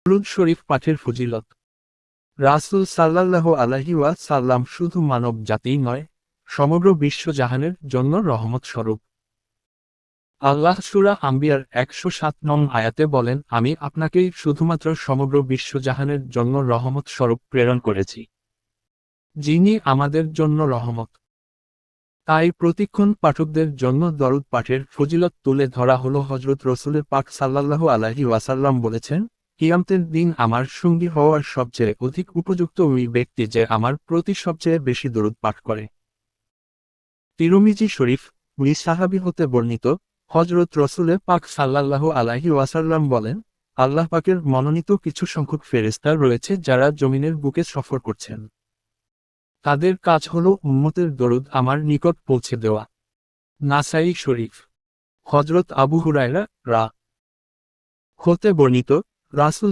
দুরূদ শরীফ পাঠের ফজিলত। রাসূল সাল্লাল্লাহু আলাইহি ওয়াসাল্লাম শুধু মানব জাতিই নয়, সমগ্র বিশ্বজাহানের জন্য রহমত স্বরূপ। আল্লাহ সূরা আম্বিয়ার ১০৭ নং আয়াতে বলেন, আমি আপনাকেই শুধুমাত্র সমগ্র বিশ্বজাহানের জন্য রহমত স্বরূপ প্রেরণ করেছি, যিনি আমাদের জন্য রহমত। তাই প্রতিক্ষণ পাঠকদের জন্য দরুদ পাঠের ফজিলত তুলে ধরা হলো। হযরত রাসূল পাক সাল্লাল্লাহু আলাইহি ওয়াসাল্লাম বলেছেন, কিয়ামতের দিন আমার সঙ্গী হওয়ার সবচেয়ে অধিক উপযুক্ত ওই ব্যক্তি যে আমার প্রতি সবচেয়ে বেশি দরুদ পাঠ করে। তিরমিজি শরীফ, ওই সাহাবী হতে বর্ণিত, হযরত রাসূল পাক সাল্লাল্লাহু আলাইহি ওয়াসাল্লাম বলেন, আল্লাহ পাকের মনোনীত কিছু সংখ্যক ফেরেশতা রয়েছে যারা জমিনের বুকে সফর করছেন। তাদের কাজ হলো উম্মতের দরুদ আমার নিকট পৌঁছে দেওয়া। নাসাই শরীফ, হযরত আবু হুরায়রা হতে বর্ণিত, রাসূল